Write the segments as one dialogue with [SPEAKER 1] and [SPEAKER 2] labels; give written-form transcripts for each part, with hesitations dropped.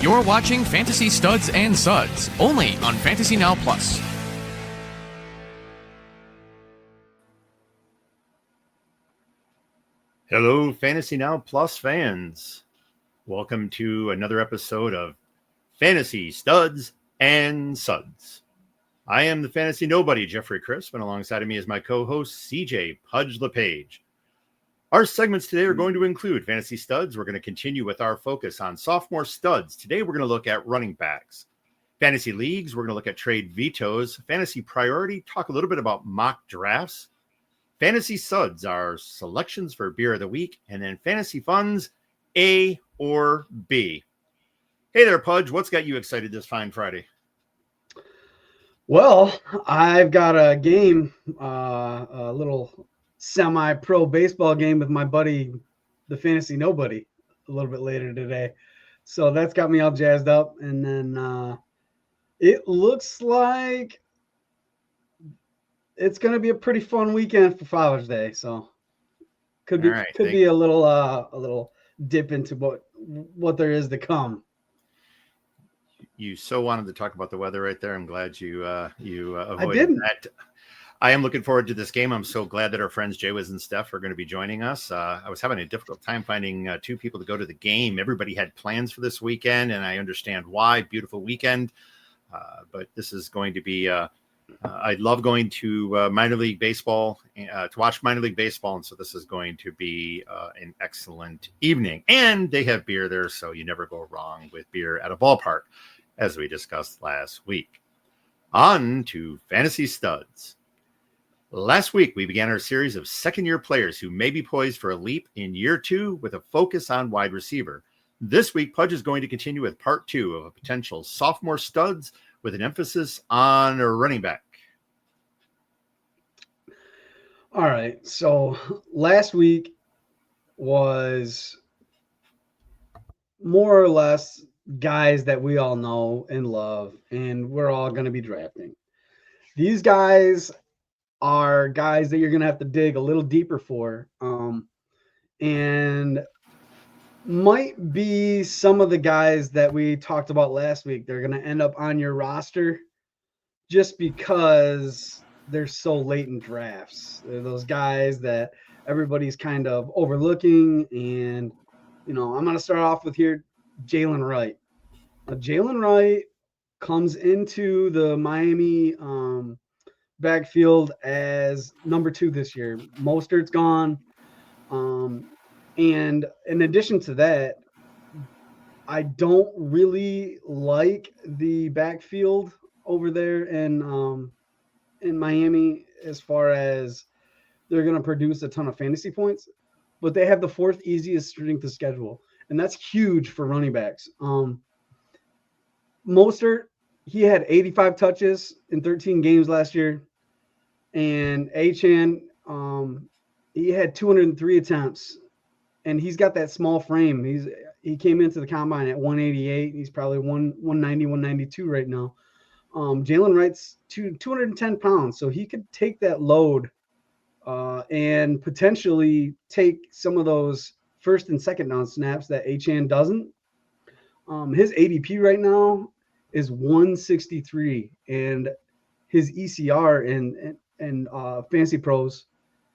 [SPEAKER 1] You're watching Fantasy Studs and Suds, only on Fantasy Now Plus.
[SPEAKER 2] Hello, Fantasy Now Plus fans. Welcome to another episode of Fantasy Studs and Suds. I am the Fantasy Nobody, Jeffrey Crisp, and alongside of me is my co-host, CJ Pudge LePage. Our segments today are going to include Fantasy Studs. We're going to continue with our focus on sophomore studs. Today, we're going to look at running backs. Fantasy leagues, we're going to look at trade vetoes. Fantasy priority, talk a little bit about mock drafts. Fantasy Suds are selections for beer of the week. And then Fantasy Funds, A or B. Hey there, Pudge. What's got you excited this fine Friday?
[SPEAKER 3] Well, I've got a game, a little semi-pro baseball game with my buddy, the Fantasy Nobody, a little bit later today. So that's got me all jazzed up. And then it looks like it's going to be a pretty fun weekend for Father's Day. So could be a little dip into what there is to come.
[SPEAKER 2] You so wanted to talk about the weather right there. I'm glad you avoided
[SPEAKER 3] I didn't.
[SPEAKER 2] that. I am looking forward to this game. I'm so glad that our friends Jaylen and Steph are going to be joining us. I was having a difficult time finding two people to go to the game. Everybody had plans for this weekend, and I understand why. Beautiful weekend. But this is going to be I love going to minor league baseball to watch minor league baseball. And so this is going to be an excellent evening. And they have beer there, so you never go wrong with beer at a ballpark, as we discussed last week. On to Fantasy Studs. Last week, we began our series of second-year players who may be poised for a leap in year two with a focus on wide receiver. This week, Pudge is going to continue with part two of a potential sophomore studs with an emphasis on a running back.
[SPEAKER 3] All right. So last week was more or less guys that we all know and love, and we're all going to be drafting. These guys are guys that you're going to have to dig a little deeper for, and might be some of the guys that we talked about last week. They're going to end up on your roster just because they're so late in drafts. They're those guys that everybody's kind of overlooking. And, I'm going to start off with here, Jaylen Wright. Jaylen Wright comes into the Miami backfield as number 2 this year. Mostert's gone. And in addition to that, I don't really like the backfield over there in Miami as far as they're going to produce a ton of fantasy points, but they have the 4th easiest strength of schedule, and that's huge for running backs. Mostert, he had 85 touches in 13 games last year, and Achane, he had 203 attempts. And he's got that small frame. He came into the combine at 188. He's probably 190, 192 right now. Jaylen Wright's 210 pounds, so he could take that load and potentially take some of those first and second down snaps that Achane doesn't. His ADP right now is 163, and his ECR in Fantasy Pros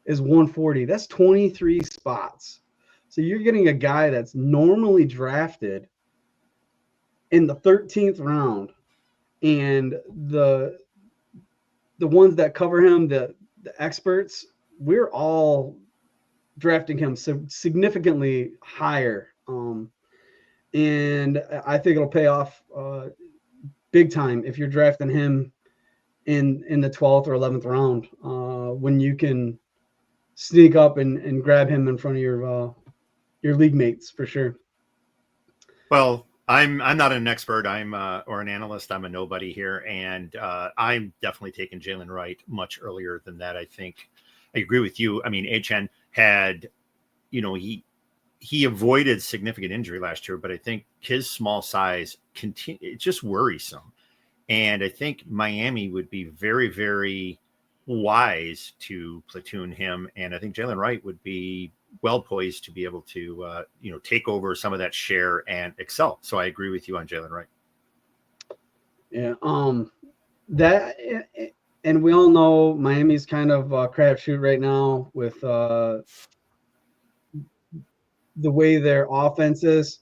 [SPEAKER 3] is 140. That's 23 spots. So you're getting a guy that's normally drafted in the 13th round, and the ones that cover him, the experts, we're all drafting him significantly higher. And I think it'll pay off big time if you're drafting him in the 12th or 11th round when you can sneak up and grab him in front of your league mates for sure.
[SPEAKER 2] Well, I'm not an expert. I'm or an analyst. I'm a nobody here, and I'm definitely taking Jaylen Wright much earlier than that. I think I agree with you. I mean, Achane had, he avoided significant injury last year, but I think his small size it's just worrisome. And I think Miami would be very, very wise to platoon him, and I think Jaylen Wright would be well poised to be able to take over some of that share and excel. So I agree with you on Jaylen Wright.
[SPEAKER 3] Yeah. That, and we all know Miami's kind of a crapshoot right now with the way their offense is.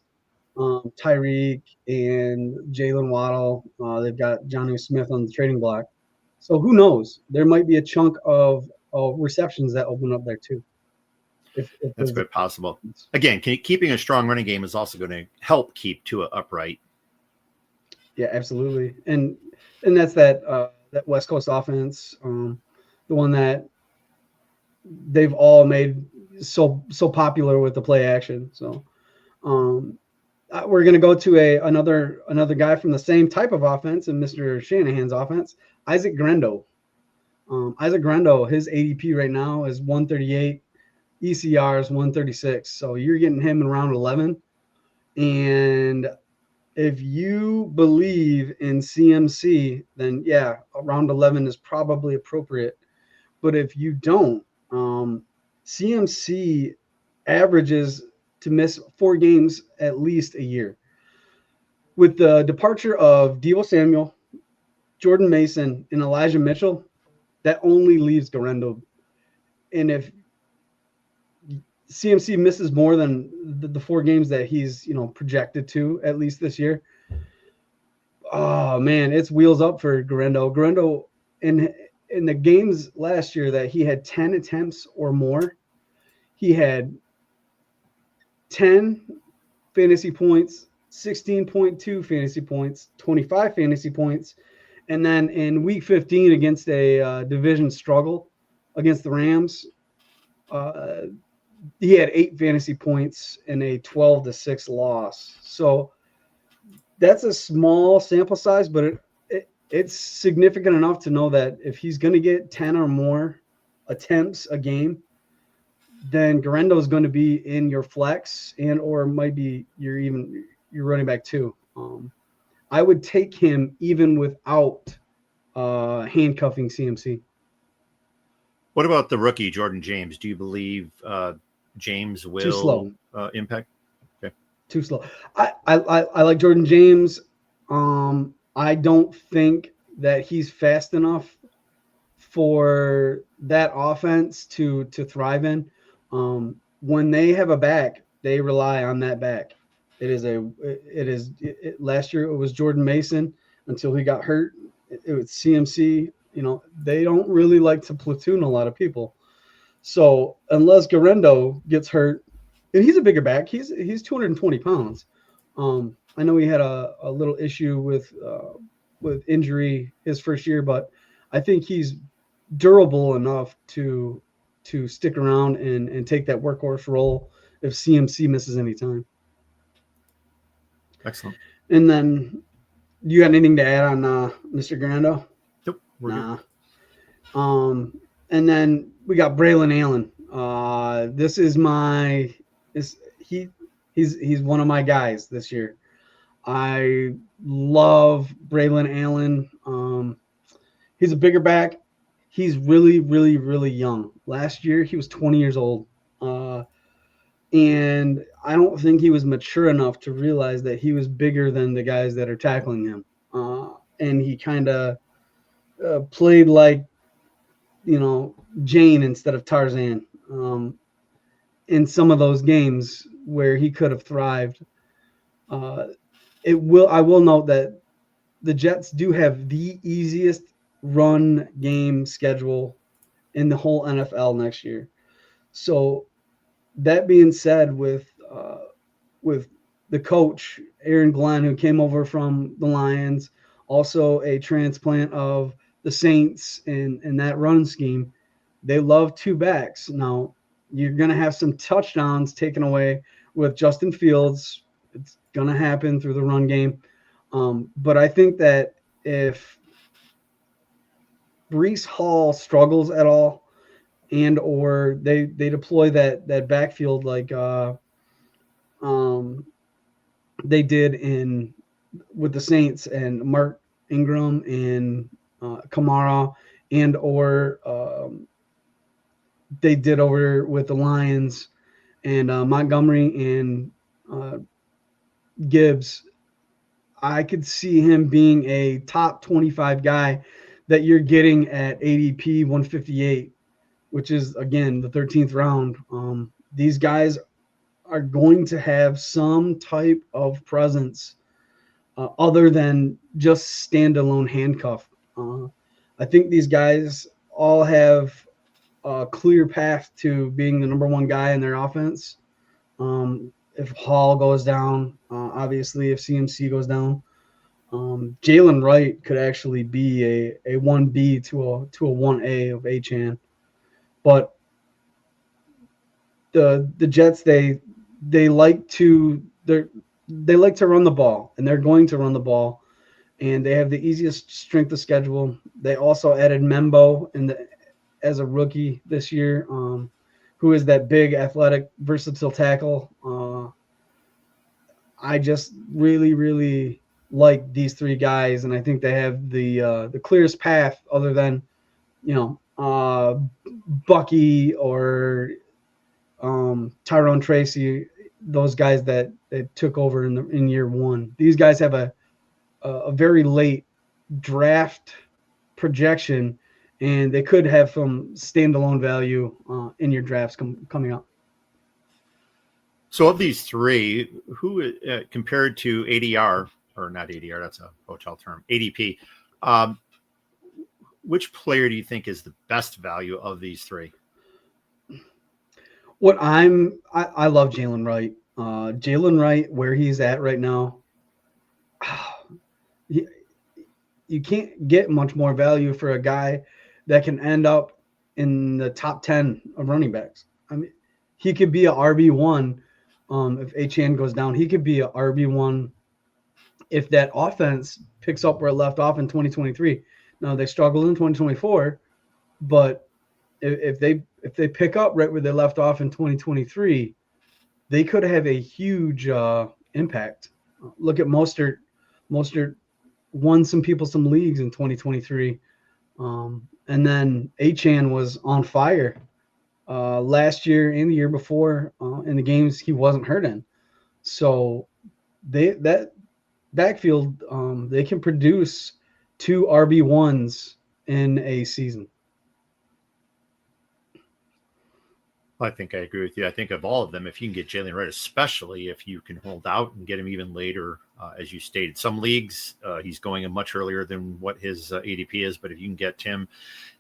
[SPEAKER 3] Tyreek and Jalen Waddle. They've got Jonnu Smith on the trading block. So who knows? There might be a chunk of receptions that open up there too. If
[SPEAKER 2] That's quite possible. Again, keeping a strong running game is also going to help keep Tua upright.
[SPEAKER 3] Yeah, absolutely. And that's that West Coast offense, the one that they've all made so popular with the play action. So we're going to go to another guy from the same type of offense and Mr. Shanahan's offense, Isaac Grendo. Isaac Grendo, his ADP right now is 138. ECR is 136. So you're getting him in round 11. And if you believe in CMC, then yeah, round 11 is probably appropriate. But if you don't, CMC averages to miss 4 games at least a year. With the departure of Deebo Samuel, Jordan Mason, and Elijah Mitchell, that only leaves Garendo. And if CMC misses more than the 4 games that he's projected to at least this year, oh man, it's wheels up for Garendo. Garendo in the games last year that he had 10 attempts or more, he had 10 fantasy points, 16.2 fantasy points, 25 fantasy points, and then in week 15 against a division struggle against the Rams, he had 8 fantasy points in a 12-6 loss. So that's a small sample size, but it's significant enough to know that if he's going to get 10 or more attempts a game, then Garendo is going to be in your flex and or might be your running back too. I would take him even without handcuffing CMC.
[SPEAKER 2] What about the rookie Jordan James? Do you believe James will impact? Okay.
[SPEAKER 3] Too slow. I like Jordan James. I don't think that he's fast enough for that offense to thrive in. When they have a back, they rely on that back. Last year it was Jordan Mason until he got hurt. It was CMC. They don't really like to platoon a lot of people. So unless Garendo gets hurt, and he's a bigger back, he's 220 pounds. I know he had a little issue with injury his first year, but I think he's durable enough to stick around and take that workhorse role if CMC misses any time.
[SPEAKER 2] Excellent.
[SPEAKER 3] And then, you got anything to add on Mr. Garendo?
[SPEAKER 2] Nope. We're
[SPEAKER 3] good. And then we got Braylon Allen. He's one of my guys this year. I love Braylon Allen. He's a bigger back. He's really, really, really young. Last year, he was 20 years old. And I don't think he was mature enough to realize that he was bigger than the guys that are tackling him. And he kind of played like, Jane instead of Tarzan in some of those games where he could have thrived. I will note that the Jets do have the easiest run game schedule in the whole NFL next year. So that being said, with the coach Aaron Glenn, who came over from the Lions, also a transplant of the Saints in that run scheme, they love 2 backs. Now you're going to have some touchdowns taken away with Justin Fields. It's going to happen through the run game. But I think that if Breece Hall struggles at all, and or they deploy that backfield like they did with the Saints and Mark Ingram and Kamara and or they did over with the Lions and Montgomery and Gibbs. I could see him being a top 25 guy that you're getting at ADP 158, which is, again, the 13th round. These guys are going to have some type of presence other than just standalone handcuff. I think these guys all have a clear path to being the number one guy in their offense. If Hall goes down, obviously if CMC goes down, Jaylen Wright could actually be a 1B to a 1A of Achane. But the Jets, they like to run the ball, and they're going to run the ball, and they have the easiest strength of schedule. They also added Membo as a rookie this year, who is that big, athletic, versatile tackle. I just really, really like these three guys, and I think they have the clearest path, other than Bucky or Tyrone Tracy, those guys that took over in year one. These guys have a very late draft projection, and they could have some standalone value in your drafts coming up.
[SPEAKER 2] So of these three, who compared to ADR, or not ADR, that's a hotel term, ADP, which player do you think is the best value of these three?
[SPEAKER 3] I love Jaylen Wright. Jaylen Wright, where he's at right now, you can't get much more value for a guy that can end up in the top 10 of running backs. I mean, he could be a RB1 if Achane goes down. He could be a RB1 if that offense picks up where it left off in 2023. Now, they struggled in 2024, but if they pick up right where they left off in 2023, they could have a huge impact. Look at Mostert. Mostert won some leagues in 2023. And then Achane was on fire last year and the year before in the games he wasn't hurt in. So that backfield, they can produce 2 RB1s in a season.
[SPEAKER 2] I think I agree with you. I think of all of them, if you can get Jaylen Wright, especially if you can hold out and get him even later, as you stated, some leagues he's going much earlier than what his ADP is. But if you can get him,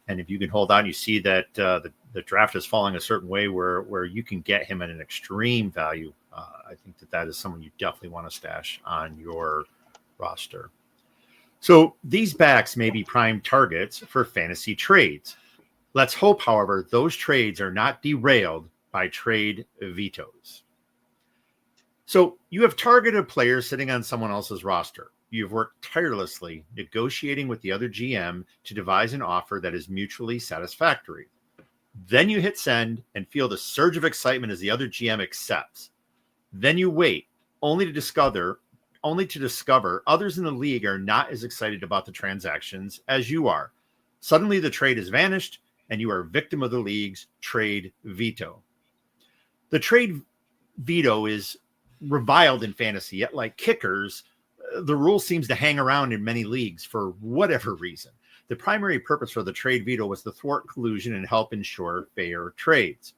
[SPEAKER 2] and if you can hold out, and you see that the draft is falling a certain way where you can get him at an extreme value, I think that is someone you definitely want to stash on your roster. So these backs may be prime targets for fantasy trades. Let's hope, however, those trades are not derailed by trade vetoes. So you have targeted players sitting on someone else's roster. You've worked tirelessly negotiating with the other GM to devise an offer that is mutually satisfactory. Then you hit send and feel the surge of excitement as the other GM accepts. Then you wait, only to discover others in the league are not as excited about the transactions as you are. Suddenly the trade has vanished, and you are a victim of the league's trade veto. The trade veto is reviled in fantasy, yet like kickers, the rule seems to hang around in many leagues for whatever reason. The primary purpose for the trade veto was to thwart collusion and help ensure fair trades.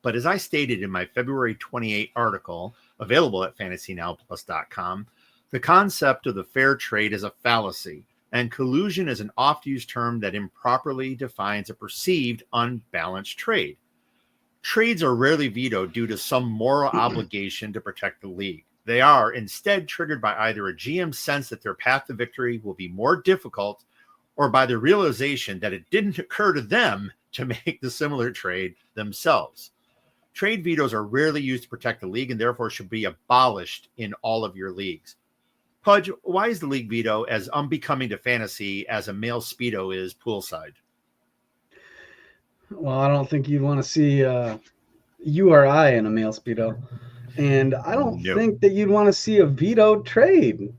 [SPEAKER 2] But as I stated in my February 28 article, available at fantasynowplus.com, the concept of the fair trade is a fallacy, and collusion is an oft-used term that improperly defines a perceived unbalanced trade. Trades are rarely vetoed due to some moral obligation to protect the league. They are instead triggered by either a GM's sense that their path to victory will be more difficult, or by the realization that it didn't occur to them to make the similar trade themselves. Trade vetoes are rarely used to protect the league and therefore should be abolished in all of your leagues. Pudge, why is the league veto as unbecoming to fantasy as a male Speedo is poolside?
[SPEAKER 3] Well, I don't think you'd want to see you or I in a male Speedo. And I don't think that you'd want to see a veto trade.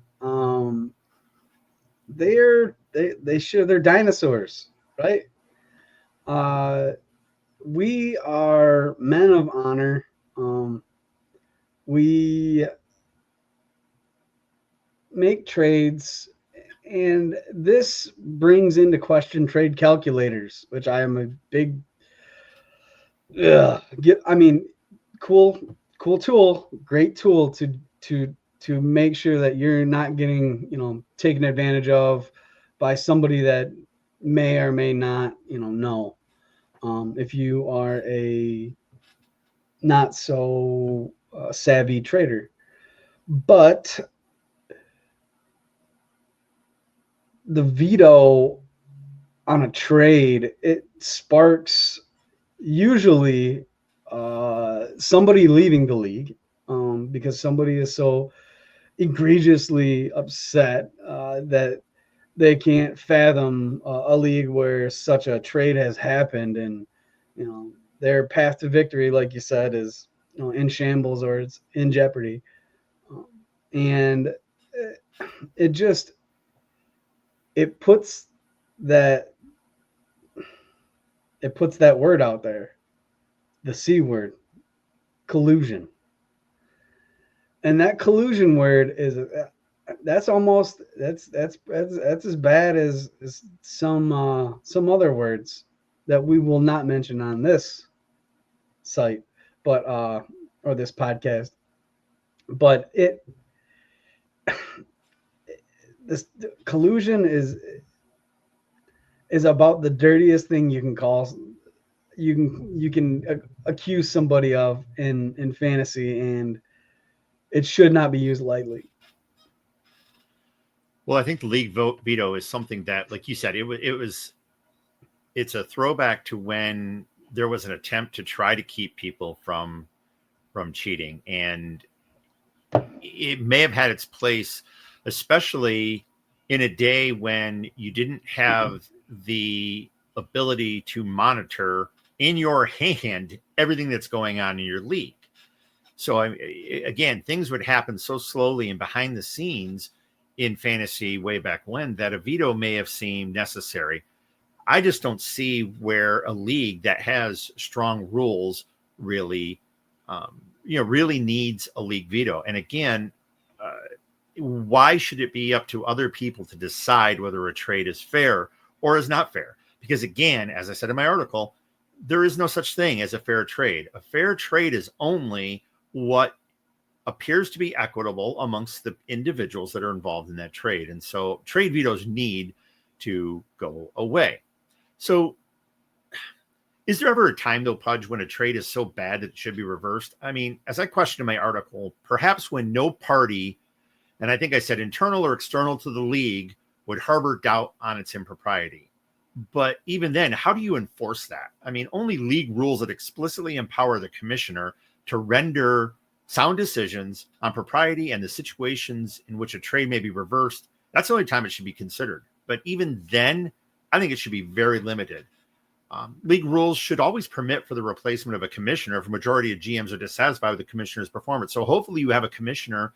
[SPEAKER 3] They're dinosaurs. right? We are men of honor. We make trades, and this brings into question trade calculators, which I am a big I mean, cool tool, great tool to make sure that you're not getting, taken advantage of by somebody that may or may not, know. If you are a not so savvy trader. But the veto on a trade, it sparks usually somebody leaving the league because somebody is so egregiously upset that they can't fathom a league where such a trade has happened, and their path to victory, like you said, is in shambles or it's in jeopardy. And it just it puts that it puts that word out there, the C word, collusion. And that collusion word is that's almost that's as bad as some other words that we will not mention on this site, but or this podcast. But this collusion is about the dirtiest thing you can accuse somebody of in fantasy, and it should not be used lightly.
[SPEAKER 2] Well, I think the league veto is something that, like you said, it's a throwback to when there was an attempt to try to keep people from cheating, and it may have had its place, especially in a day when you didn't have the ability to monitor in your hand everything that's going on in your league. So again, things would happen so slowly and behind the scenes in fantasy way back when that a veto may have seemed necessary. I just don't see where a league that has strong rules really, really needs a league veto. And again, why should it be up to other people to decide whether a trade is fair or is not fair? Because again, as I said in my article, there is no such thing as a fair trade. A fair trade is only what appears to be equitable amongst the individuals that are involved in that trade. And so trade vetoes need to go away. So is there ever a time, though, Pudge, when a trade is so bad that it should be reversed? I mean, as I questioned in my article, perhaps when no party, and I think I said internal or external to the league, would harbor doubt on its impropriety. But even then, how do you enforce that? I mean, only league rules that explicitly empower the commissioner to render sound decisions on propriety and the situations in which a trade may be reversed. That's the only time it should be considered. But even then, I think it should be very limited. League rules should always permit for the replacement of a commissioner if a majority of GMs are dissatisfied with the commissioner's performance. So hopefully you have a commissioner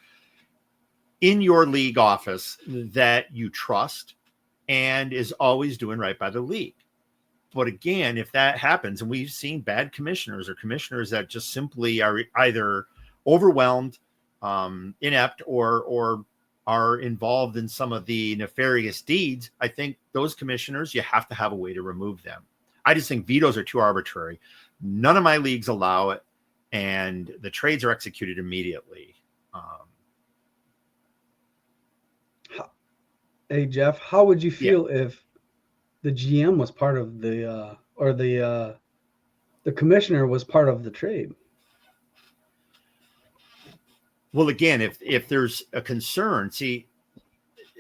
[SPEAKER 2] in your league office that you trust and is always doing right by the league. But again, if that happens, and we've seen bad commissioners or commissioners that just simply are either overwhelmed, inept, or are involved in some of the nefarious deeds, I think those commissioners, you have to have a way to remove them. I just think vetoes are too arbitrary. None of my leagues allow it, and the trades are executed immediately.
[SPEAKER 3] Hey, Jeff, how would you feel if the GM was part of the or the commissioner was part of the trade?
[SPEAKER 2] Well, again, if there's a concern, see,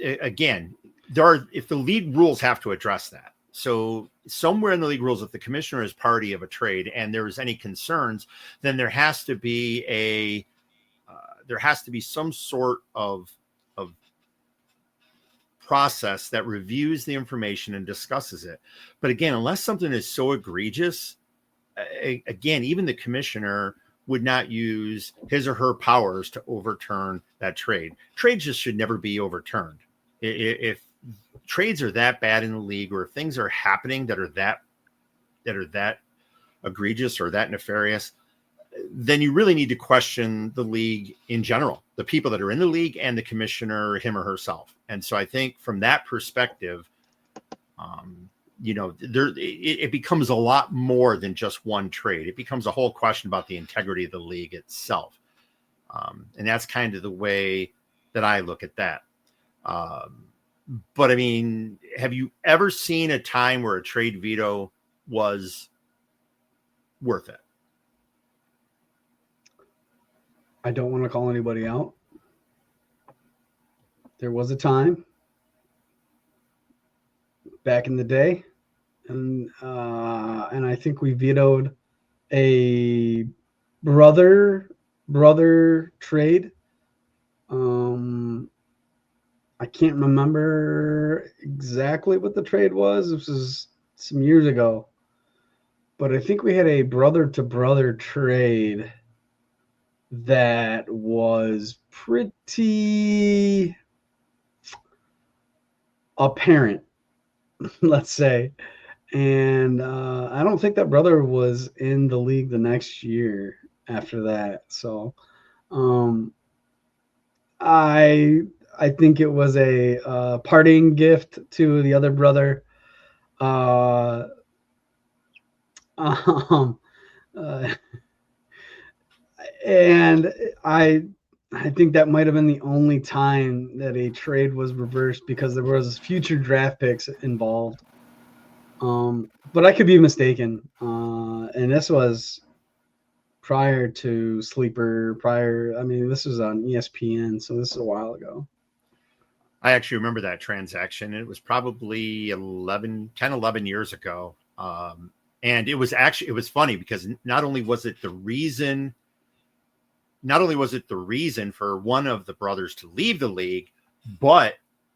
[SPEAKER 2] again, if the league rules have to address that. So somewhere in the league rules, if the commissioner is party of a trade and there's any concerns, then there has to be some sort of process that reviews the information and discusses it. But again, unless something is so egregious, again, even the commissioner would not use his or her powers to overturn that trade. Trades just should never be overturned. If trades are that bad in the league, or if things are happening that are that egregious or that nefarious, then you really need to question the league in general, the people that are in the league and the commissioner, him or herself. And so I think from that perspective, it becomes a lot more than just one trade. It becomes a whole question about the integrity of the league itself. And that's kind of the way that I look at that. But I mean, have you ever seen a time where a trade veto was worth it?
[SPEAKER 3] I don't want to call anybody out. There was a time back in the day, and I think we vetoed a brother trade. I can't remember exactly what the trade was. This was some years ago, but I think we had a brother-to-brother trade that was pretty apparent, let's say. And I don't think that brother was in the league the next year after that. So I think it was a parting gift to the other brother. And I think that might have been the only time that a trade was reversed because there was future draft picks involved. But I could be mistaken. And this was prior to Sleeper, this was on ESPN, so this is a while ago.
[SPEAKER 2] I actually remember that transaction. It was probably 10, 11 years ago. And it was funny because not only was it the reason for one of the brothers to leave the league, but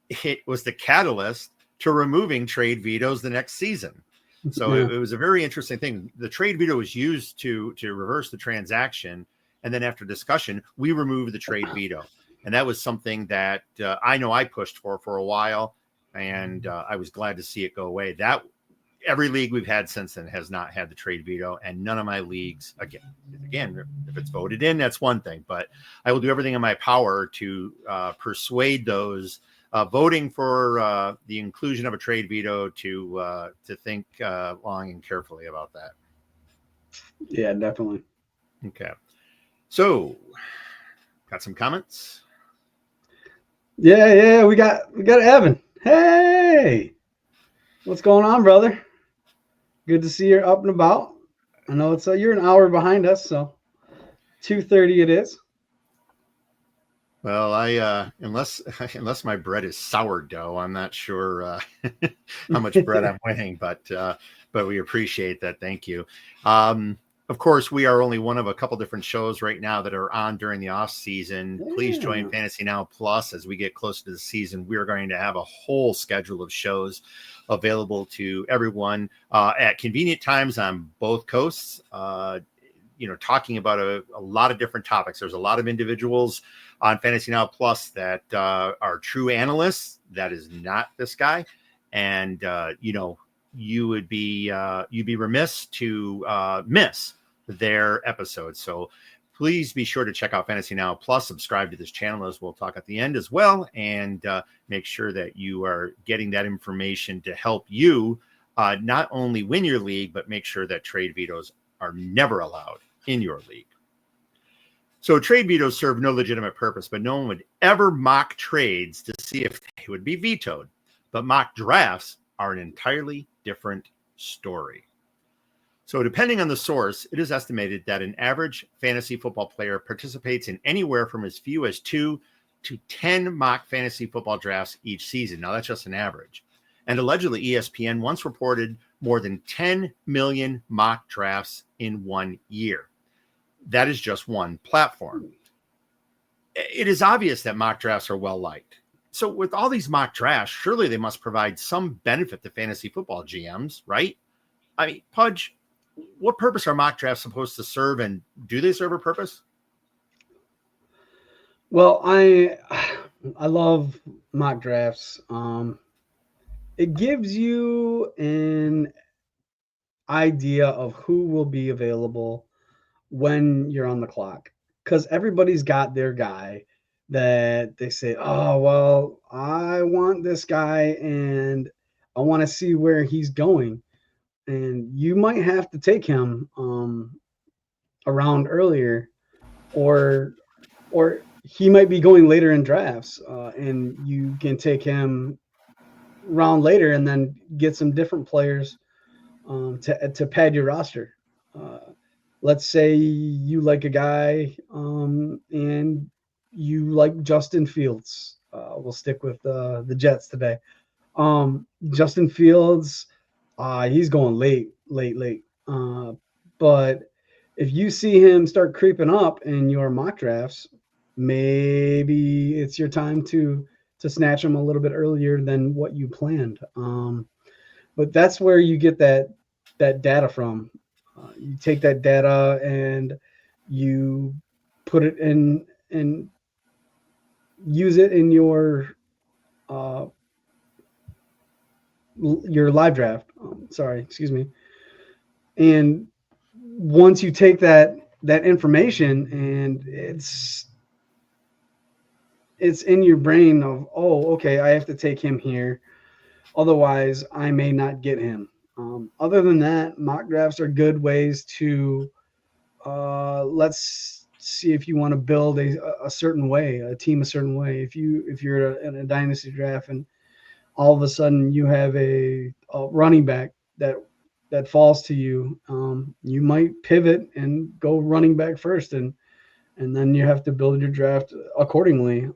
[SPEAKER 2] it was the catalyst to removing trade vetoes the next season. So it was a very interesting thing. The trade veto was used to reverse the transaction. And then after discussion, we removed the trade veto. And that was something that I know I pushed for a while. And I was glad to see it go away. Every league we've had since then has not had the trade veto, and none of my leagues, again, if it's voted in, that's one thing, but I will do everything in my power to persuade those voting for the inclusion of a trade veto to think long and carefully about that.
[SPEAKER 3] Yeah, definitely.
[SPEAKER 2] Okay. So got some comments?
[SPEAKER 3] Yeah, we got Evan. Hey, what's going on, brother? Good to see you're up and about. I know you're an hour behind us, so 2:30 it is.
[SPEAKER 2] Well, I unless my bread is sourdough, I'm not sure how much bread I'm winning, but we appreciate that. Thank you. Of course, we are only one of a couple different shows right now that are on during the off season. Yeah. Please join Fantasy Now Plus as we get closer to the season. We're going to have a whole schedule of shows available to everyone at convenient times on both coasts. Talking about a lot of different topics. There's a lot of individuals on Fantasy Now Plus that are true analysts. That is not this guy, and you'd be remiss to miss their episodes. So please be sure to check out Fantasy Now Plus, subscribe to this channel, as we'll talk at the end as well, and make sure that you are getting that information to help you not only win your league, but make sure that trade vetoes are never allowed in your league. So trade vetoes serve no legitimate purpose, but no one would ever mock trades to see if they would be vetoed. But mock drafts are an entirely different story. So depending on the source, it is estimated that an average fantasy football player participates in anywhere from as few as 2 to 10 mock fantasy football drafts each season. Now, that's just an average. And allegedly, ESPN once reported more than 10 million mock drafts in 1 year. That is just one platform. It is obvious that mock drafts are well liked. So with all these mock drafts, surely they must provide some benefit to fantasy football GMs, right? I mean, Pudge, what purpose are mock drafts supposed to serve, and do they serve a purpose?
[SPEAKER 3] Well, I love mock drafts. it gives you an idea of who will be available when you're on the clock, because everybody's got their guy that they say, oh, well, I want this guy and I want to see where he's going. And you might have to take him around earlier, or he might be going later in drafts, and you can take him round later and then get some different players to pad your roster. Uh, let's say you like a guy and you like Justin Fields. We'll stick with the Jets today. Justin Fields, he's going late. But if you see him start creeping up in your mock drafts, maybe it's your time to snatch him a little bit earlier than what you planned. But that's where you get that data from. You take that data and you put it in and use it in your live draft. Excuse me. And once you take that information and it's in your brain of, oh, okay, I have to take him here, otherwise I may not get him. Other than that, mock drafts are good ways to let's see if you want to build a certain way, a team a certain way. If you're in a dynasty draft and all of a sudden you have a running back that falls to you, you might pivot and go running back first, and then you have to build your draft accordingly.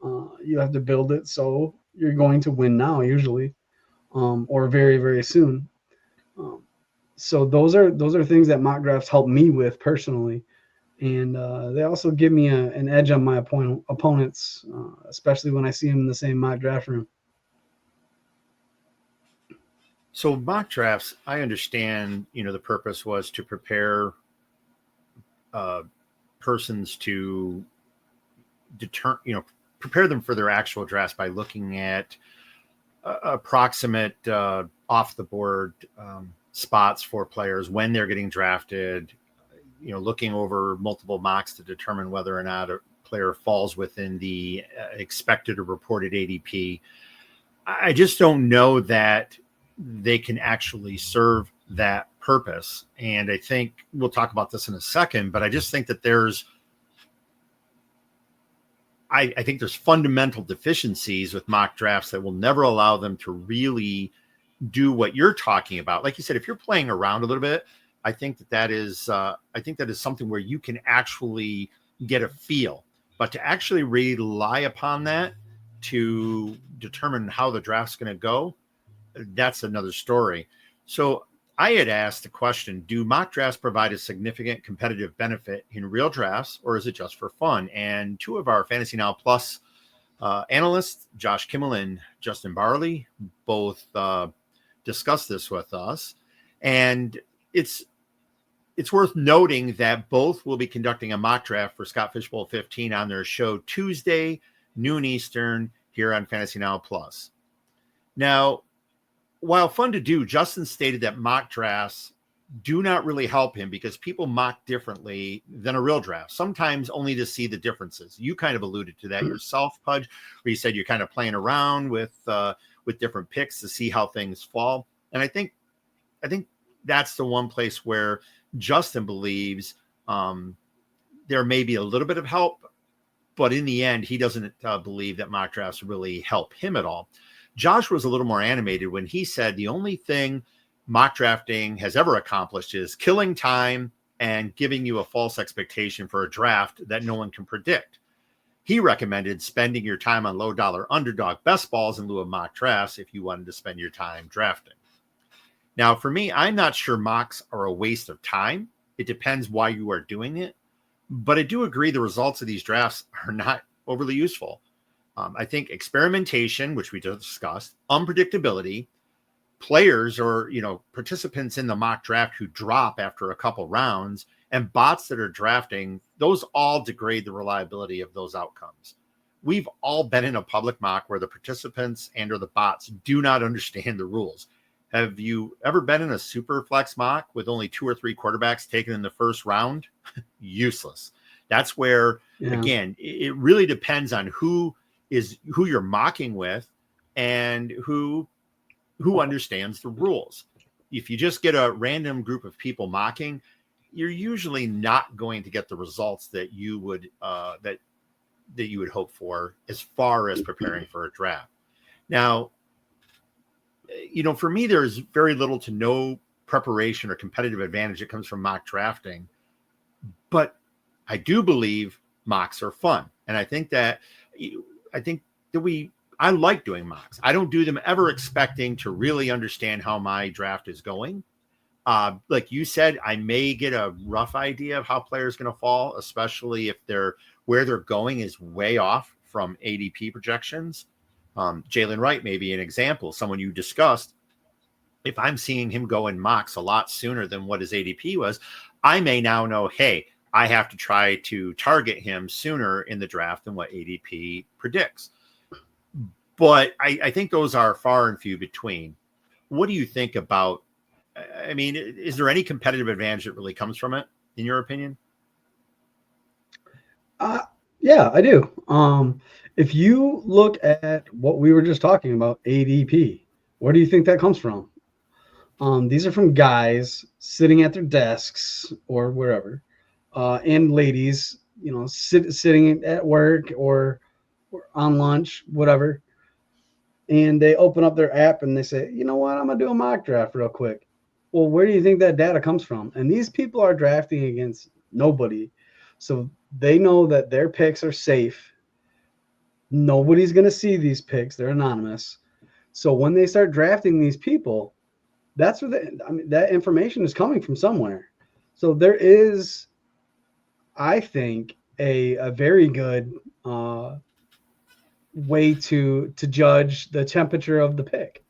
[SPEAKER 3] You have to build it so you're going to win now, usually, or very, very soon. So those are things that mock drafts help me with personally, and they also give me an edge on my opponents, especially when I see them in the same mock draft room.
[SPEAKER 2] So mock drafts, I understand, the purpose was to prepare persons to prepare them for their actual drafts by looking at approximate off the board spots for players when they're getting drafted, looking over multiple mocks to determine whether or not a player falls within the expected or reported ADP. I just don't know that they can actually serve that purpose. And I think we'll talk about this in a second, but I just think that I think there's fundamental deficiencies with mock drafts that will never allow them to really do what you're talking about. Like you said, if you're playing around a little bit, I think that is something where you can actually get a feel, but to actually rely upon that to determine how the draft's going to go, that's another story. So I had asked the question, do mock drafts provide a significant competitive benefit in real drafts, or is it just for fun? And two of our Fantasy Now Plus analysts, Josh Kimmel and Justin Barley, both discussed this with us. And it's worth noting that both will be conducting a mock draft for Scott Fishbowl 15 on their show Tuesday, noon Eastern, here on Fantasy Now Plus. Now, while fun to do, Justin stated that mock drafts do not really help him because people mock differently than a real draft, sometimes only to see the differences. You kind of alluded to that yourself, Pudge, where you said you're kind of playing around with different picks to see how things fall. And I think that's the one place where Justin believes there may be a little bit of help, but in the end, he doesn't believe that mock drafts really help him at all. Josh was a little more animated when he said the only thing mock drafting has ever accomplished is killing time and giving you a false expectation for a draft that no one can predict. He recommended spending your time on low-dollar underdog best balls in lieu of mock drafts if you wanted to spend your time drafting. Now, for me, I'm not sure mocks are a waste of time. It depends why you are doing it. But I do agree the results of these drafts are not overly useful. I think experimentation, which we just discussed, unpredictability, players or participants in the mock draft who drop after a couple rounds, and bots that are drafting, those all degrade the reliability of those outcomes. we've all been in a public mock where the participants and or the bots do not understand the rules. Have you ever been in a super flex mock with only 2 or 3 quarterbacks taken in the first round? Useless. That's where, again, it really depends on who you're mocking with and who understands the rules. If you just get a random group of people mocking, you're usually not going to get the results that you would that you would hope for as far as preparing for a draft. Now, for me, there's very little to no preparation or competitive advantage that comes from mock drafting, but I do believe mocks are fun. And I think that I like doing mocks. I don't do them ever expecting to really understand how my draft is going. Like you said, I may get a rough idea of how players going to fall, especially if where they're going is way off from ADP projections. Jaylen Wright may be an example, someone you discussed. If I'm seeing him go in mocks a lot sooner than what his ADP was, I may now know, hey, I have to try to target him sooner in the draft than what ADP predicts. But I think those are far and few between. What do you think about, I mean, is there any competitive advantage that really comes from it, in your opinion?
[SPEAKER 3] Yeah, I do. If you look at what we were just talking about, ADP, where do you think that comes from? These are from guys sitting at their desks or wherever, and ladies, sitting at work or on lunch, whatever. And they open up their app and they say, you know what, I'm going to do a mock draft real quick. Well, where do you think that data comes from? And these people are drafting against nobody. So they know that their picks are safe. Nobody's going to see these picks. They're anonymous. So when they start drafting these people, that's where that information is coming from somewhere. So there is, I think, a very good way to judge the temperature of the pick.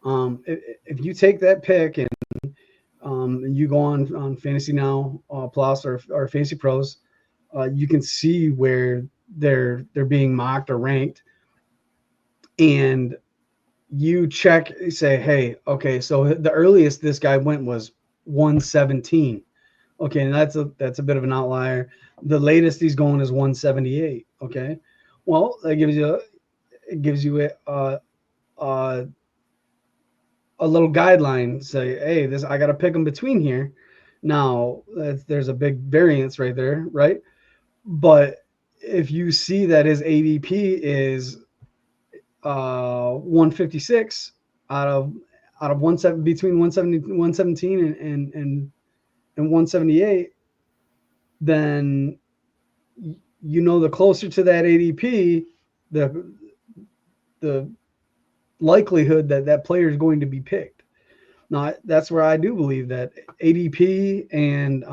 [SPEAKER 3] If you take that pick and you go on Fantasy Now Plus or Fantasy Pros, you can see where they're being mocked or ranked, and you check, say, hey, okay, so the earliest this guy went was 117. Okay, and that's a bit of an outlier. The latest he's going is 178. Okay, well, that gives you a little guideline. Say, hey, I got to pick them between here. Now there's a big variance right there, right? But if you see that his ADP is 156 out of 17 between 117 and 178, then the closer to that ADP, the likelihood that player is going to be picked. Now, that's where I do believe that ADP and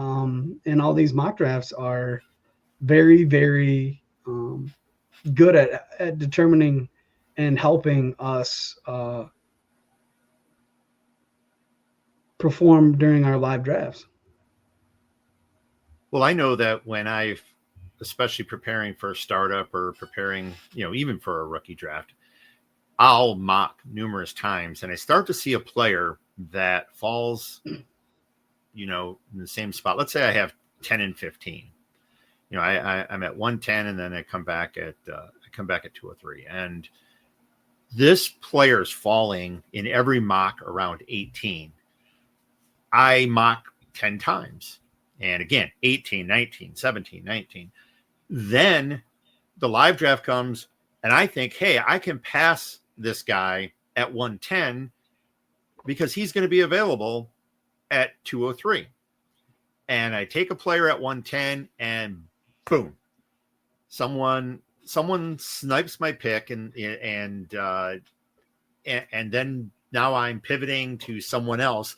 [SPEAKER 3] all these mock drafts are very, very good at determining and helping us perform during our live drafts.
[SPEAKER 2] Well, I know that when especially preparing for a startup or preparing, even for a rookie draft, I'll mock numerous times and I start to see a player that falls, in the same spot. Let's say I have 10 and 15. I'm at 110 and then I come back at 203. And this player is falling in every mock around 18. I mock 10 times. And again, 18, 19, 17, 19. Then the live draft comes and I think, hey, I can pass this guy at 110 because he's going to be available at 203. And I take a player at 110 and boom, someone snipes my pick and then now I'm pivoting to someone else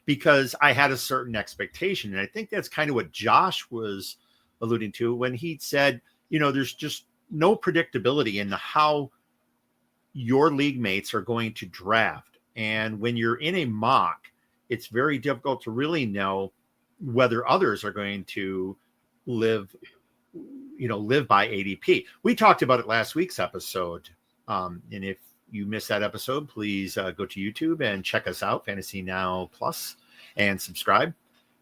[SPEAKER 2] because I had a certain expectation. And I think that's kind of what Josh was alluding to when he said, there's just no predictability in how your league mates are going to draft. And when you're in a mock, it's very difficult to really know whether others are going to live live by ADP. We talked about it last week's episode. And if you missed that episode, please go to YouTube and check us out, Fantasy Now Plus, and subscribe.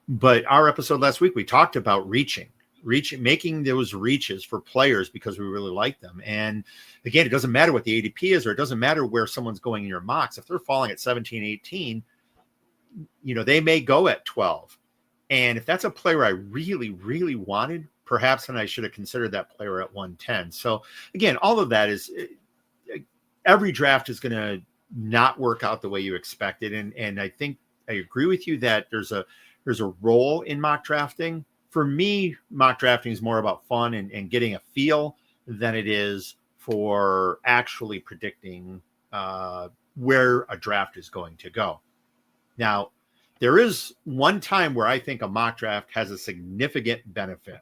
[SPEAKER 2] But our episode last week, we talked about making those reaches for players because we really like them. And again, it doesn't matter what the ADP is, or it doesn't matter where someone's going in your mocks. If they're falling at 17, 18, they may go at 12. And if that's a player I really, really wanted, perhaps then I should have considered that player at 110. So again, all of that is, every draft is going to not work out the way you expected. And I think I agree with you that there's a role in mock drafting. For me, mock drafting is more about fun and getting a feel than it is for actually predicting where a draft is going to go. Now, there is one time where I think a mock draft has a significant benefit.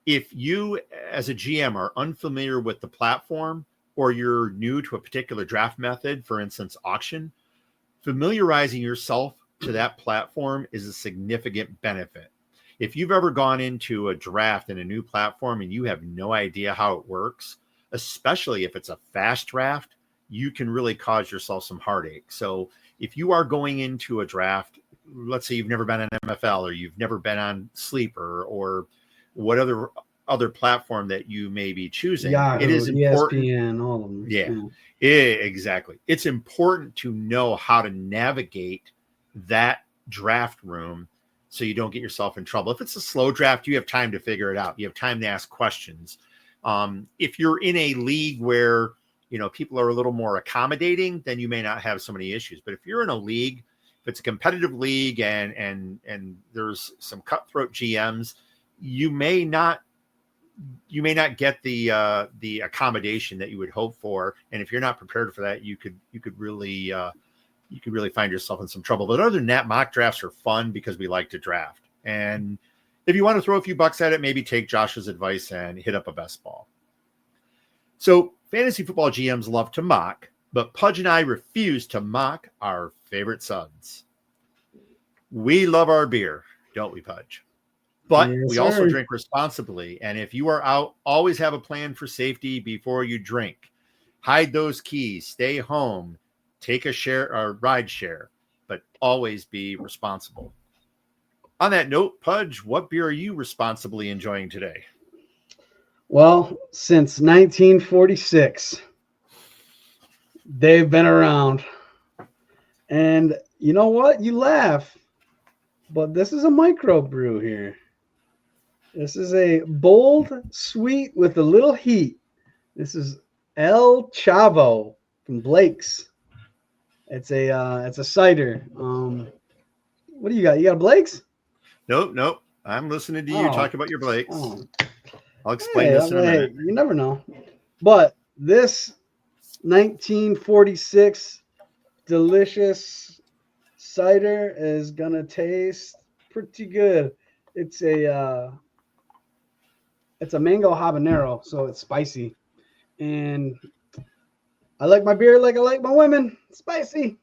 [SPEAKER 2] If you, as a GM, are unfamiliar with the platform, or you're new to a particular draft method, for instance, auction, familiarizing yourself to that platform is a significant benefit. If you've ever gone into a draft in a new platform and you have no idea how it works, especially if it's a fast draft, you can really cause yourself some heartache. So if you are going into a draft, let's say you've never been on MFL, or you've never been on Sleeper, or what other platform that you may be choosing,
[SPEAKER 3] Yahoo,
[SPEAKER 2] it is important.
[SPEAKER 3] ESPN, all of them.
[SPEAKER 2] Yeah, exactly. It's important to know how to navigate that draft room so you don't get yourself in trouble. If it's a slow draft, you have time to figure it out. You have time to ask questions. If you're in a league where people are a little more accommodating, then you may not have so many issues. But if you're in a league, if it's a competitive league and there's some cutthroat GMs, you may not get the accommodation that you would hope for. And if you're not prepared for that, you could really find yourself in some trouble. But other than that, mock drafts are fun because we like to draft. And if you want to throw a few bucks at it, maybe take Josh's advice and hit up a best ball. So fantasy football GMs love to mock, but Pudge and I refuse to mock our favorite Suds. We love our beer, don't we, Pudge? But
[SPEAKER 3] Yes,
[SPEAKER 2] we also drink responsibly. And if you are out, always have a plan for safety before you drink. Hide those keys, stay home, take a share or ride share, but always be responsible. On that note, Pudge, what beer are you responsibly enjoying today?
[SPEAKER 3] Well, since 1946, they've been around. And you know what? You laugh, but this is a microbrew here. This is a bold, sweet with a little heat. This is El Chavo from Blake's. It's a cider. What do you got? You got a Blake's?
[SPEAKER 2] Nope. I'm listening to you talk about your Blakes.
[SPEAKER 3] Oh.
[SPEAKER 2] I'll explain this in a minute.
[SPEAKER 3] You never know. But this 1946 delicious cider is gonna taste pretty good. It's a mango habanero, so it's spicy. And I like my beer like I like my women, spicy.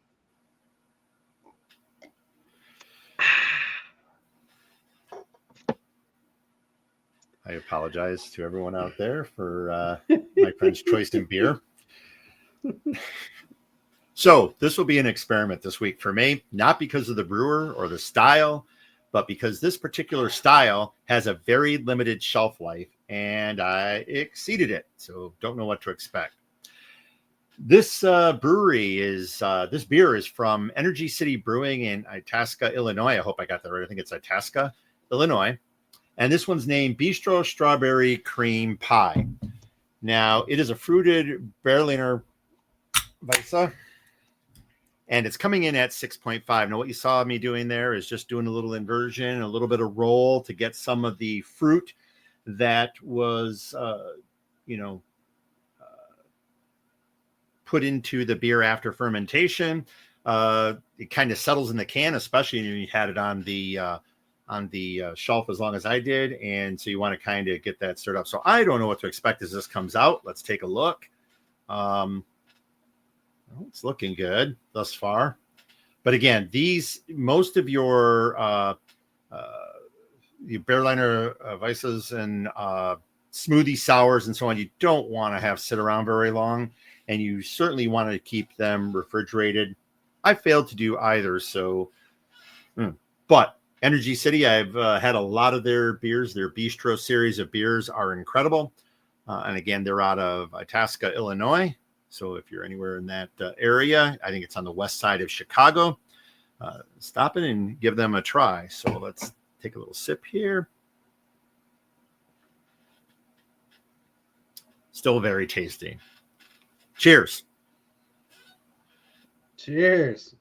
[SPEAKER 2] I apologize to everyone out there for my friend's choice in beer. So this will be an experiment this week for me, not because of the brewer or the style, but because this particular style has a very limited shelf life and I exceeded it. So don't know what to expect. This this beer is from Energy City Brewing in Itasca, Illinois. I hope I got that right. I think it's Itasca, Illinois. And this one's named Bistro Strawberry Cream Pie. Now, it is a fruited Berliner Weisse, and it's coming in at 6.5. Now, what you saw me doing there is just doing a little inversion, a little bit of roll to get some of the fruit that was, put into the beer after fermentation. It kind of settles in the can, especially when you had it on the shelf as long as I did. And so you want to kind of get that stirred up. So I don't know what to expect as this comes out. Let's take a look. It's looking good thus far. But again, most of your Berliner Weisses and smoothie sours and so on, you don't want to have sit around very long, and you certainly want to keep them refrigerated. I failed to do either. So, but Energy City, I've had a lot of their beers. Their Bistro series of beers are incredible. And again, they're out of Itasca, Illinois. So if you're anywhere in that area, I think it's on the west side of Chicago. Stop in and give them a try. So let's take a little sip here. Still very tasty. Cheers.
[SPEAKER 3] Cheers.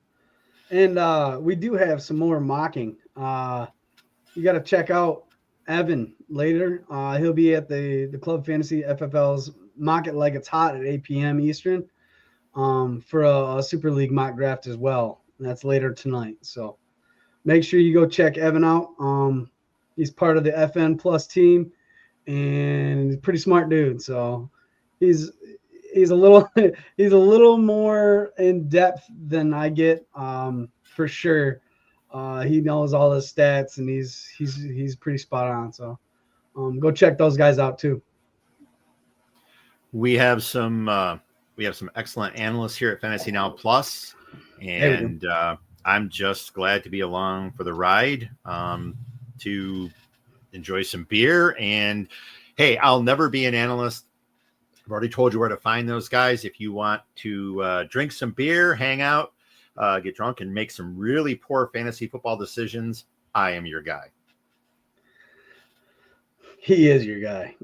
[SPEAKER 3] And we do have some more mocking. You got to check out Evan later. He'll be at the Club Fantasy FFL's Mock It Like It's Hot at 8 p.m. Eastern for a Super League mock draft as well. That's later tonight. So make sure you go check Evan out. He's part of the FN Plus team, and he's a pretty smart dude. So he's a little more in depth than I get, for sure. He knows all the stats, and he's pretty spot on. So go check those guys out too.
[SPEAKER 2] We have some excellent analysts here at Fantasy Now Plus, and I'm just glad to be along for the ride, to enjoy some beer. And hey, I'll never be an analyst. I've already told you where to find those guys. If you want to drink some beer, hang out, get drunk, and make some really poor fantasy football decisions, I am your guy.
[SPEAKER 3] He is your guy.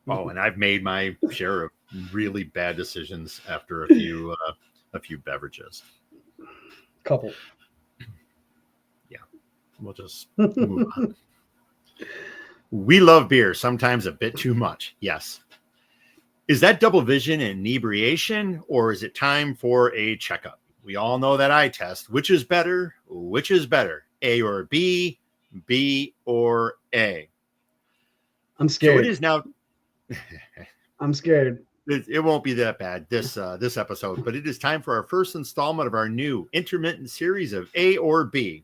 [SPEAKER 2] Oh, and I've made my share of really bad decisions after a few beverages.
[SPEAKER 3] Couple.
[SPEAKER 2] Yeah, we'll just move on. We love beer, sometimes a bit too much. Yes. Is that double vision and inebriation, or is it time for a checkup? We all know that eye test. Which is better? Which is better? A or B? B or A?
[SPEAKER 3] I'm scared.
[SPEAKER 2] So it is now.
[SPEAKER 3] I'm scared.
[SPEAKER 2] It won't be that bad this episode, but it is time for our first installment of our new intermittent series of A or B.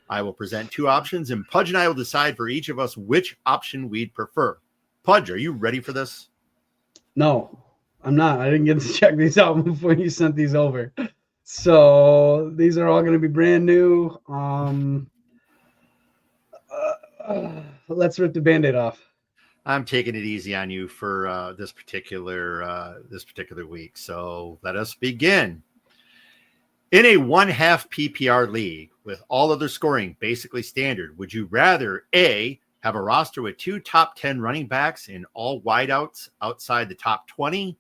[SPEAKER 2] I will present two options, and Pudge and I will decide for each of us which option we'd prefer. Pudge, are you ready for this?
[SPEAKER 3] No, I'm not. I didn't get to check these out before you sent these over. So these are all going to be brand new. Let's rip the Band-Aid off.
[SPEAKER 2] I'm taking it easy on you for this particular week. So let us begin. In a 1/2 PPR league with all other scoring basically standard, would you rather A, have a roster with 2 top 10 running backs and all wideouts outside the top 20,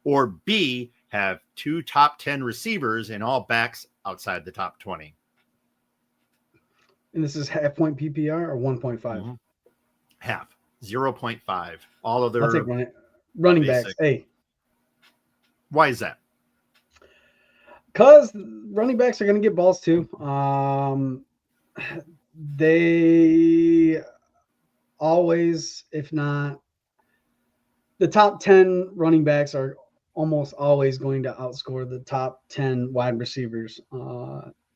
[SPEAKER 2] or B, have 2 top 10 receivers and all backs outside the top 20?
[SPEAKER 3] And this is 1/2 point PPR or 1.5?
[SPEAKER 2] Mm-hmm. Half. 0.5. All other
[SPEAKER 3] I'll take running backs. A.
[SPEAKER 2] Why is that?
[SPEAKER 3] Because running backs are going to get balls too. They always, if not, the top 10 running backs are almost always going to outscore the top 10 wide receivers.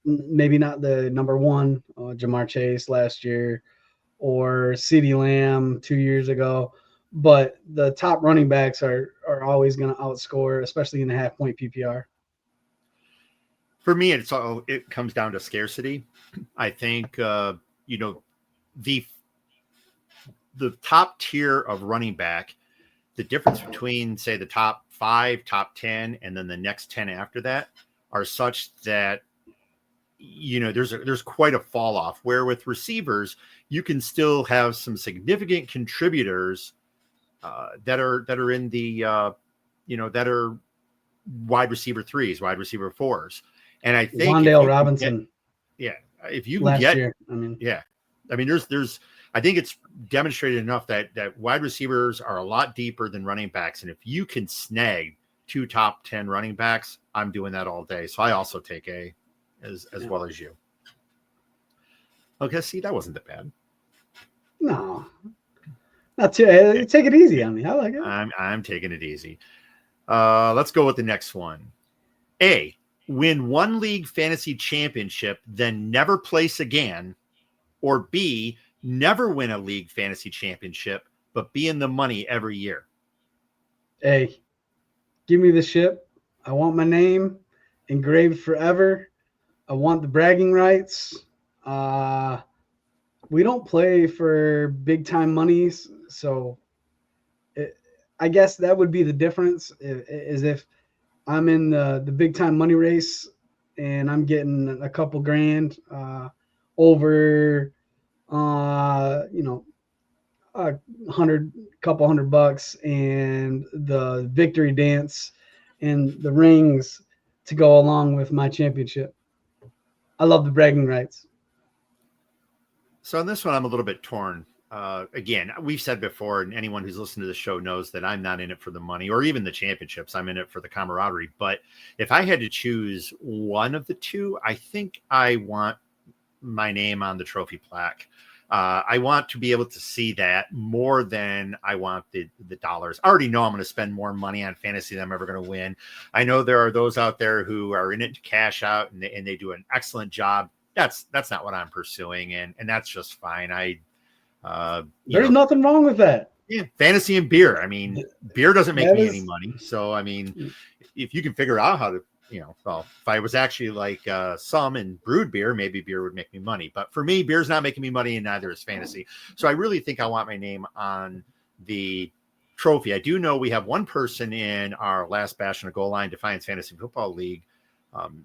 [SPEAKER 3] Maybe not the number one, Jamar Chase last year, or CeeDee Lamb 2 years ago, but the top running backs are always going to outscore, especially in the 1/2 point PPR.
[SPEAKER 2] For me, it comes down to scarcity. I think the top tier of running back, the difference between, say, the top 5, top 10, and then the next 10 after that are such that there's quite a fall off. Where with receivers, you can still have some significant contributors that are in the that are wide receiver 3s, wide receiver 4s. And I think
[SPEAKER 3] Wan'Dale Robinson.
[SPEAKER 2] If you
[SPEAKER 3] last
[SPEAKER 2] get,
[SPEAKER 3] year,
[SPEAKER 2] there's I think it's demonstrated enough that wide receivers are a lot deeper than running backs. And if you can snag 2 top 10 running backs, I'm doing that all day. So I also take A as well as you. Okay, see, that wasn't that bad.
[SPEAKER 3] No, not too. Take it easy on me. I like it.
[SPEAKER 2] I'm taking it easy. Let's go with the next one. A, win 1 league fantasy championship, then never place again, or B, never win a league fantasy championship, but be in the money every year?
[SPEAKER 3] Hey, give me the ship. I want my name engraved forever. I want the bragging rights. We don't play for big time monies, so I guess that would be the difference. Is if I'm in the big time money race and I'm getting a couple grand over, a couple $100, and the victory dance and the rings to go along with my championship. I love the bragging rights.
[SPEAKER 2] So on this one, I'm a little bit torn. Again, we've said before, and anyone who's listened to the show knows that I'm not in it for the money or even the championships. I'm in it for the camaraderie. But if I had to choose one of the two, I think I want my name on the trophy plaque. I want to be able to see that more than I want the dollars. I already know I'm going to spend more money on fantasy than I'm ever going to win. I know there are those out there who are in it to cash out, and they do an excellent job. That's not what I'm pursuing, and that's just fine.
[SPEAKER 3] There's nothing wrong with that.
[SPEAKER 2] Yeah, fantasy and beer. I mean, beer doesn't make me any money. So I mean, if you can figure out how to, well, if I was actually like some and brewed beer, maybe beer would make me money. But for me, beer's not making me money, and neither is fantasy. So I really think I want my name on the trophy. I do know we have one person in our last Bastion of Goal Line Defiance Fantasy Football League.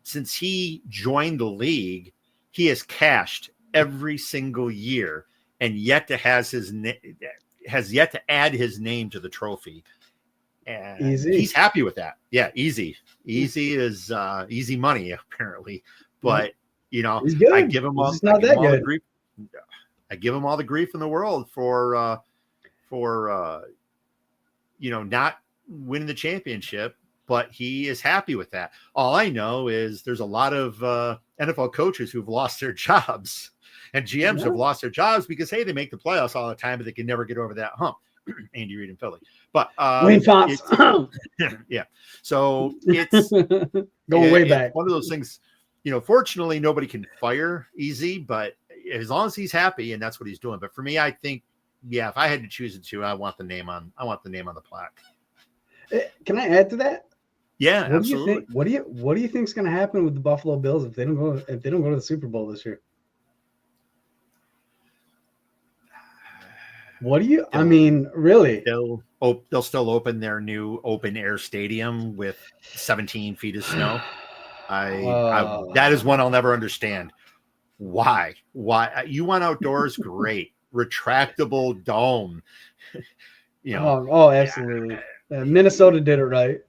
[SPEAKER 2] Since he joined the league, he has cashed every single year, and yet to has yet to add his name to the trophy. And
[SPEAKER 3] easy.
[SPEAKER 2] He's happy with that. Yeah, easy is easy money apparently. But
[SPEAKER 3] he's good.
[SPEAKER 2] I give him all the grief. I give him all the grief in the world for not winning the championship. But he is happy with that. All I know is there's a lot of NFL coaches who've lost their jobs, and GMs have lost their jobs because, hey, they make the playoffs all the time, but they can never get over that hump. Andy Reid in Philly. But
[SPEAKER 3] Wayne Fonts.
[SPEAKER 2] Yeah. So it's
[SPEAKER 3] going way back.
[SPEAKER 2] One of those things, fortunately nobody can fire easy, but as long as he's happy, and that's what he's doing. But for me, I think, if I had to choose the two, I want the name on the plaque.
[SPEAKER 3] Can I add to that?
[SPEAKER 2] Yeah,
[SPEAKER 3] what
[SPEAKER 2] absolutely.
[SPEAKER 3] Do you think, what do you think is going to happen with the Buffalo Bills if they don't go to the Super Bowl this year? What do you? I mean, really?
[SPEAKER 2] They'll still open their new open air stadium with 17 feet of snow. That is one I'll never understand. Why? You want outdoors? Great. Retractable dome.
[SPEAKER 3] Absolutely. Minnesota did it right.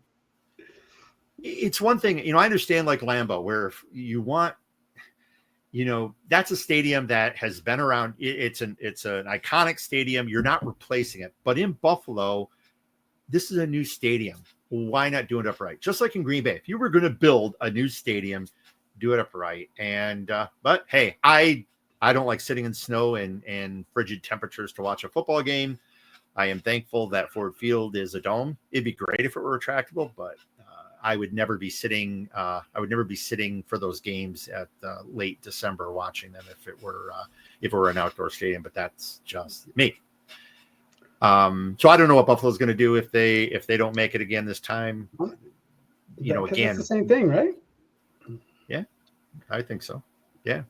[SPEAKER 2] It's one thing, I understand like Lambeau, where if you want, that's a stadium that has been around. It's an iconic stadium. You're not replacing it. But in Buffalo, this is a new stadium. Why not do it upright? Just like in Green Bay, if you were going to build a new stadium, do it upright. And but hey, I don't like sitting in snow and frigid temperatures to watch a football game. I am thankful that Ford Field is a dome. It'd be great if it were retractable, but I would never be sitting. I would never be sitting for those games at late December watching them if it were an outdoor stadium. But that's just me. So I don't know what Buffalo's going to do if they don't make it again this time. Again,
[SPEAKER 3] it's the same thing, right?
[SPEAKER 2] Yeah, I think so. Yeah,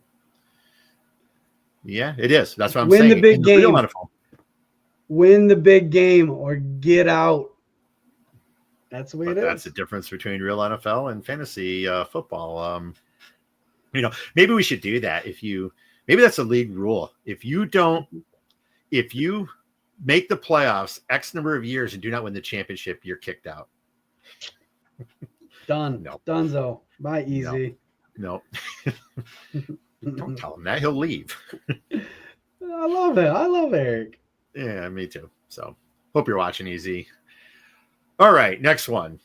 [SPEAKER 2] it is. That's what I'm saying.
[SPEAKER 3] Win the big game. Win the big game or get out. That's the way it is.
[SPEAKER 2] That's the difference between real NFL and fantasy football. Maybe we should do that. Maybe that's a league rule. If you make the playoffs X number of years and do not win the championship, you're kicked out.
[SPEAKER 3] Done.
[SPEAKER 2] No.
[SPEAKER 3] Dunzo. Bye, easy.
[SPEAKER 2] No. Don't tell him that. He'll leave.
[SPEAKER 3] I love it. I love Eric.
[SPEAKER 2] Yeah, me too. So hope you're watching, Easy. All right, next one.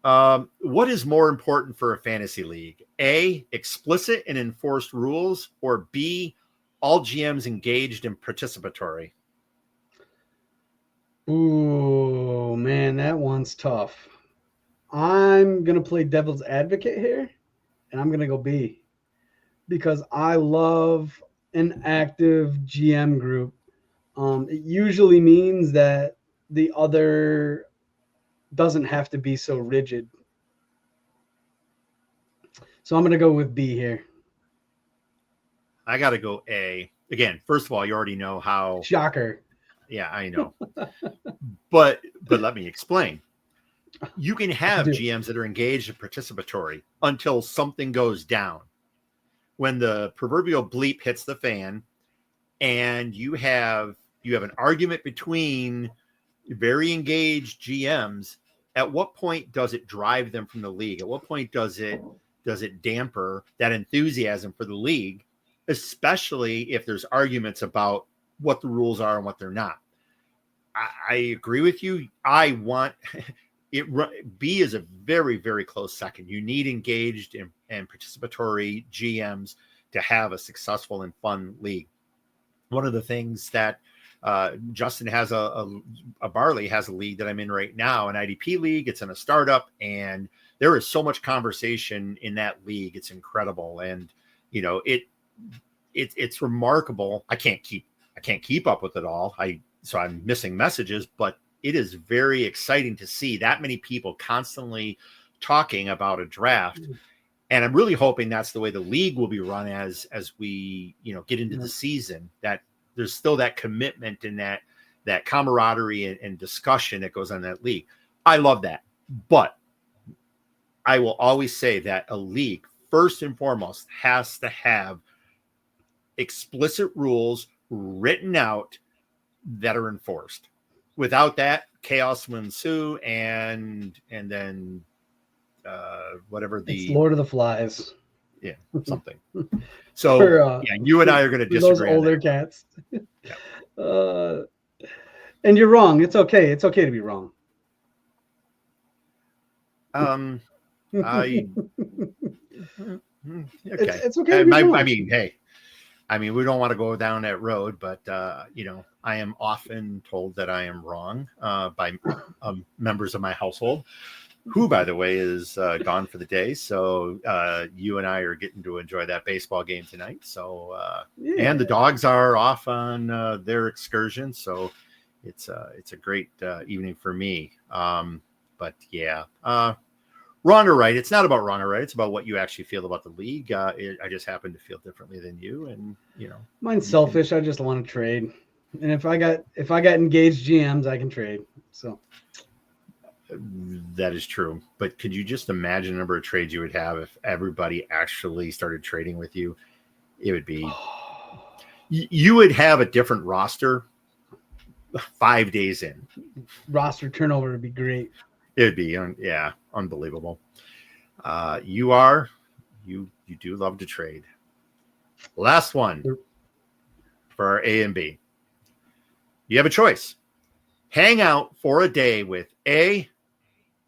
[SPEAKER 2] What is more important for a fantasy league? A, explicit and enforced rules, or B, all GMs engaged and participatory?
[SPEAKER 3] Ooh, man, that one's tough. I'm going to play devil's advocate here, and I'm going to go B, because I love an active GM group, it usually means that the other doesn't have to be so rigid. So I'm going to go with B here.
[SPEAKER 2] I got to go A. Again, first of all, you already know how.
[SPEAKER 3] Shocker.
[SPEAKER 2] Yeah, I know. but let me explain. You can have GMs that are engaged and participatory until something goes down. When the proverbial bleep hits the fan and you have an argument between very engaged GMs, at what point does it drive them from the league? At what point does it damper that enthusiasm for the league, especially if there's arguments about what the rules are and what they're not? I agree with you. I want it. B is a very, very close second. You need engaged and participatory GMs to have a successful and fun league. One of the things that Justin has Barley has a league that I'm in right now, an IDP league. It's in a startup, and there is so much conversation in that league. It's incredible, and it's remarkable. I can't keep up with it all. So I'm missing messages, but it is very exciting to see that many people constantly talking about a draft. And I'm really hoping that's the way the league will be run as we, get into the season, that there's still that commitment and that camaraderie and discussion that goes on in that league. I love that. But I will always say that a league, first and foremost, has to have explicit rules written out that are enforced. Without that, chaos will ensue, and then whatever
[SPEAKER 3] it's Lord of the Flies.
[SPEAKER 2] Yeah, something. So you and I are going to disagree.
[SPEAKER 3] Those older cats. Yeah. And you're wrong. It's okay. It's okay to be wrong.
[SPEAKER 2] Okay.
[SPEAKER 3] It's okay to be wrong.
[SPEAKER 2] I mean, we don't want to go down that road, but I am often told that I am wrong by members of my household, who, by the way, is gone for the day. So you and I are getting to enjoy that baseball game tonight. So and the dogs are off on their excursion, so it's a great evening for me. But yeah. Wrong or right? It's not about wrong or right. It's about what you actually feel about the league. I just happen to feel differently than you, and
[SPEAKER 3] mine's selfish. I just want to trade, and if I got engaged GMs, I can trade. So
[SPEAKER 2] that is true. But could you just imagine the number of trades you would have if everybody actually started trading with you? It would be you would have a different roster 5 days in.
[SPEAKER 3] Roster turnover would be great.
[SPEAKER 2] It would be, unbelievable. You do love to trade. Last one for our A and B. You have a choice. Hang out for a day with A,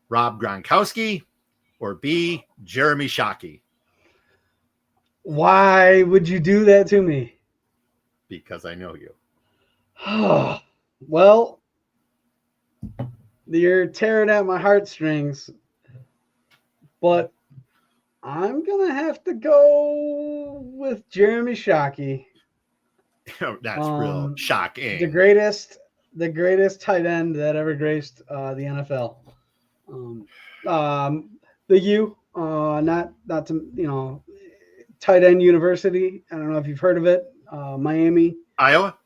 [SPEAKER 2] Rob Gronkowski, or B, Jeremy Shockey.
[SPEAKER 3] Why would you do that to me?
[SPEAKER 2] Because I know you.
[SPEAKER 3] Well, you're tearing at my heartstrings, but I'm going to have to go with Jeremy Shockey.
[SPEAKER 2] That's real shocking.
[SPEAKER 3] The greatest tight end that ever graced the NFL. The U, not to, tight end university. I don't know if you've heard of it. Miami.
[SPEAKER 2] Iowa?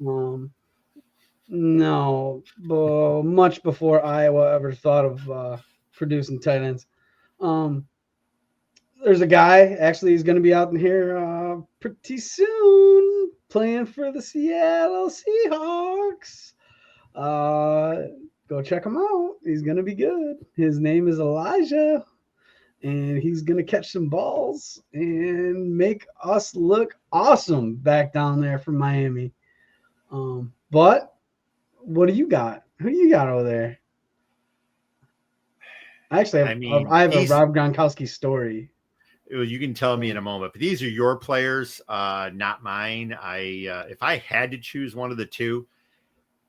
[SPEAKER 3] No, much before Iowa ever thought of producing tight ends. There's a guy, actually, he's going to be out in here pretty soon playing for the Seattle Seahawks. Go check him out. He's going to be good. His name is Elijah, and he's going to catch some balls and make us look awesome back down there from Miami. But what do you got? Who do you got over there? Actually, I have a Rob Gronkowski story.
[SPEAKER 2] You can tell me in a moment, but these are your players, not mine. If I had to choose one of the two,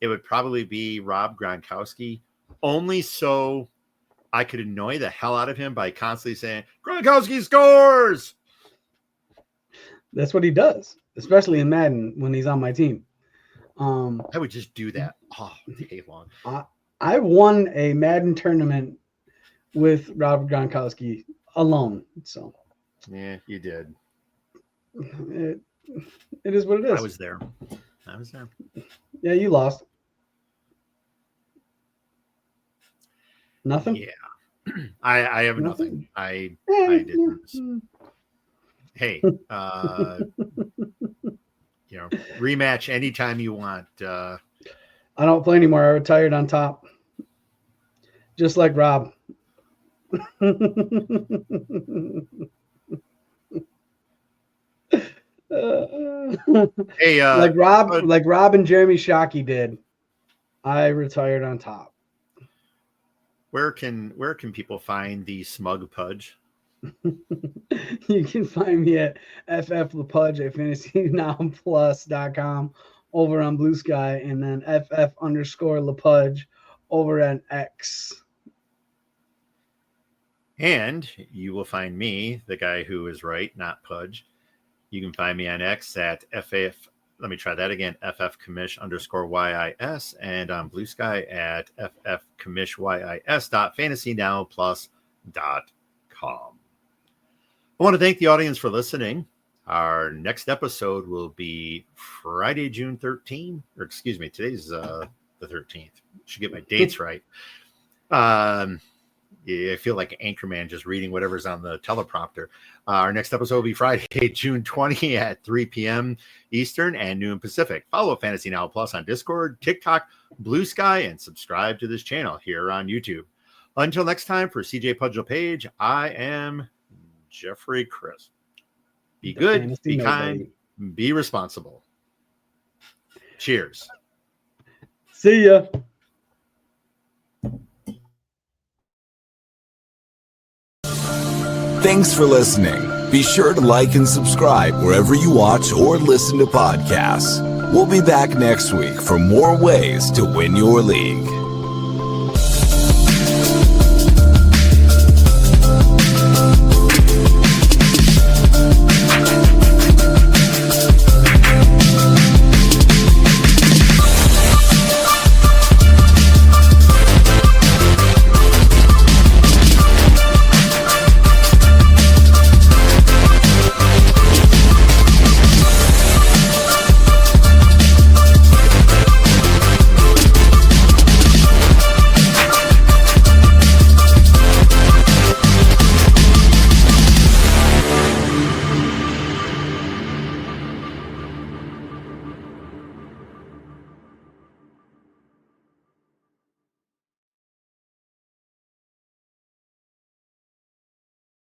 [SPEAKER 2] it would probably be Rob Gronkowski, only so I could annoy the hell out of him by constantly saying, Gronkowski scores!
[SPEAKER 3] That's what he does. especially in Madden when he's on my team.
[SPEAKER 2] I would just do that all day long.
[SPEAKER 3] I won a Madden tournament with Robert Gronkowski alone. So
[SPEAKER 2] yeah, you did.
[SPEAKER 3] It is what it is.
[SPEAKER 2] I was there.
[SPEAKER 3] Yeah, you lost. Nothing?
[SPEAKER 2] Yeah. I have nothing. I didn't. Hey, rematch anytime you want.
[SPEAKER 3] I don't play anymore. I retired on top. Just like Rob.
[SPEAKER 2] Hey,
[SPEAKER 3] like Rob and Jeremy Shockey did. I retired on top.
[SPEAKER 2] Where can people find the Smug Pudge?
[SPEAKER 3] You can find me at fflepudge at fantasynowplus.com over on Blue Sky, and then ff_lepudge over at X.
[SPEAKER 2] And you will find me, the guy who is right, not Pudge. You can find me on X at ff. Let me try that again. ffcommish_YIS, and on Blue Sky at ffcommishYIS.fantasynowplus.com. I want to thank the audience for listening. Our next episode will be Friday, June 13th. Or excuse me, today's the 13th. Should get my dates right. I feel like Anchorman just reading whatever's on the teleprompter. Our next episode will be Friday, June 20 at 3 p.m. Eastern and noon Pacific. Follow Fantasy Now Plus on Discord, TikTok, Blue Sky, and subscribe to this channel here on YouTube. Until next time, for CJ Pudge Page, I am Jeffrey Chris. Be good, be kind, be responsible. Cheers.
[SPEAKER 3] See ya.
[SPEAKER 4] Thanks for listening. Be sure to like and subscribe wherever you watch or listen to podcasts. We'll be back next week for more ways to win your league.